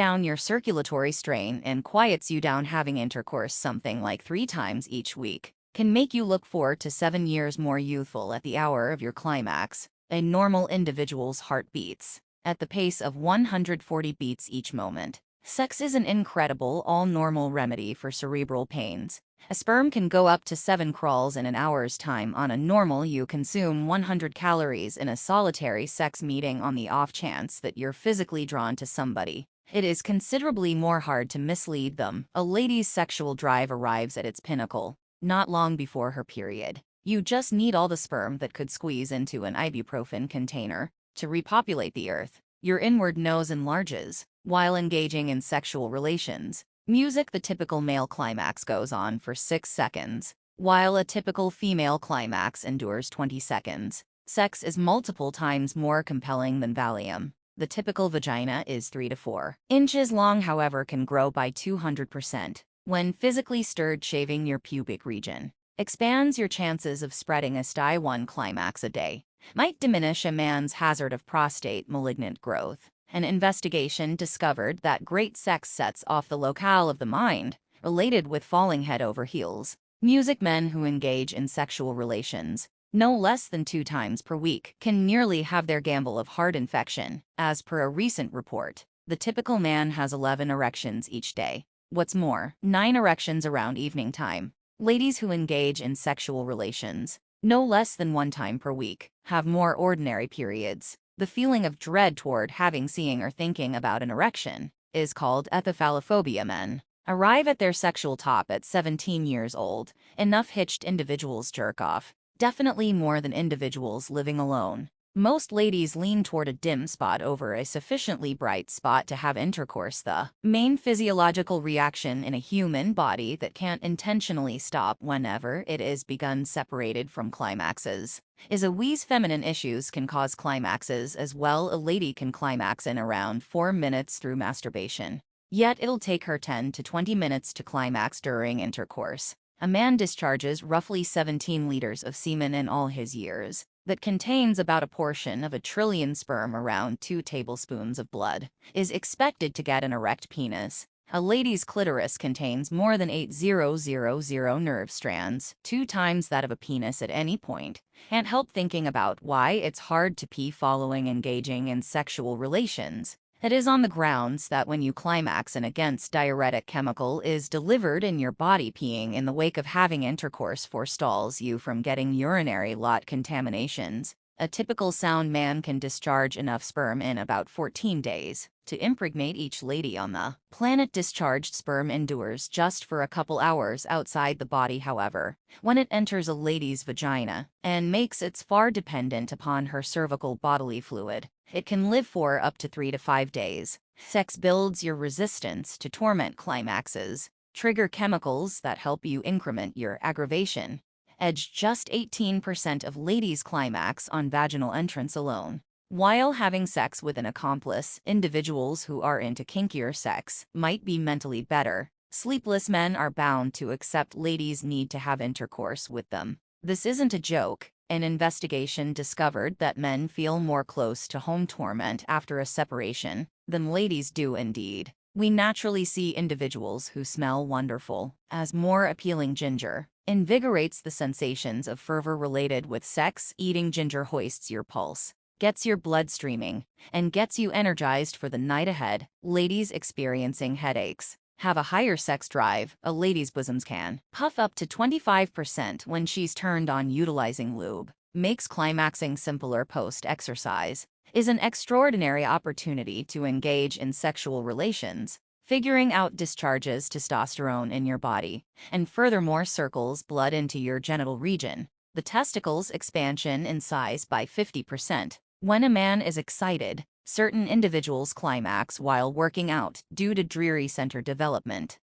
down your circulatory strain and quiets you down. Having intercourse something like 3 times each week can make you look 4 to 7 years more youthful at the hour of your climax. A normal individual's heart beats at the pace of 140 beats each moment. Sex is an incredible, all-normal remedy for cerebral pains. A sperm can go up to 7 crawls in an hour's time. On a normal, you consume 100 calories in a solitary sex meeting. On the off chance that you're physically drawn to somebody, it is considerably more hard to mislead them. A lady's sexual drive arrives at its pinnacle not long before her period. You just need all the sperm that could squeeze into an ibuprofen container to repopulate the earth. Your inward nose enlarges while engaging in sexual relations. Music. The typical male climax goes on for 6 seconds, while a typical female climax endures 20 seconds. Sex is multiple times more compelling than Valium. The typical vagina is 3 to 4 inches long, however, can grow by 200% when physically stirred. Shaving your pubic region expands your chances of spreading a STI. 1 climax a day might diminish a man's hazard of prostate malignant growth. An investigation discovered that great sex sets off the locale of the mind, related with falling head over heels. Music. Men who engage in sexual relations no less than 2 times per week can nearly have their gamble of heart infection. As per a recent report, the typical man has 11 erections each day. What's more, 9 erections around evening time. Ladies who engage in sexual relations no less than 1 time per week have more ordinary periods. The feeling of dread toward having, seeing, or thinking about an erection is called epiphalophobia. Men arrive at their sexual top at 17 years old. Enough hitched individuals jerk off, definitely more than individuals living alone. Most ladies lean toward a dim spot over a sufficiently bright spot to have intercourse. The main physiological reaction in a human body that can't intentionally stop whenever it is begun. Separated from climaxes is a wheeze. Feminine issues can cause climaxes as well. A lady can climax in around 4 minutes through masturbation, yet it'll take her 10 to 20 minutes to climax during intercourse. A man discharges roughly 17 liters of semen in all his years. That contains about a portion of a trillion sperm. Around 2 tablespoons of blood is expected to get an erect penis. A lady's clitoris contains more than 8,000 nerve strands, 2 times that of a penis at any point. Can't help thinking about why it's hard to pee following engaging in sexual relations. It is on the grounds that when you climax, an against diuretic chemical is delivered in your body. Peeing in the wake of having intercourse forestalls you from getting urinary lot contaminations. A typical sound man can discharge enough sperm in about 14 days to impregnate each lady on the planet. Discharged sperm endures just for a couple hours outside the body, however. When it enters a lady's vagina and makes its far dependent upon her cervical bodily fluid, it can live for up to 3 to 5 days. Sex builds your resistance to torment. Climaxes trigger chemicals that help you increment your aggravation. Edge. Just 18% of ladies climax on vaginal entrance alone. While having sex with an accomplice, individuals who are into kinkier sex might be mentally better. Sleepless men are bound to accept ladies need to have intercourse with them. This isn't a joke. An investigation discovered that men feel more close to home torment after a separation than ladies do. Indeed, we naturally see individuals who smell wonderful as more appealing. Ginger invigorates the sensations of fervor related with sex. Eating ginger hoists your pulse, gets your blood streaming, and gets you energized for the night ahead. Ladies experiencing headaches have a higher sex drive. A lady's bosoms can puff up to 25% when she's turned on. Utilizing lube makes climaxing simpler. Post-exercise is an extraordinary opportunity to engage in sexual relations. Figuring out discharges testosterone in your body and furthermore circles blood into your genital region. The testicles expansion in size by 50%. When a man is excited, certain individuals climax while working out due to dreary center development.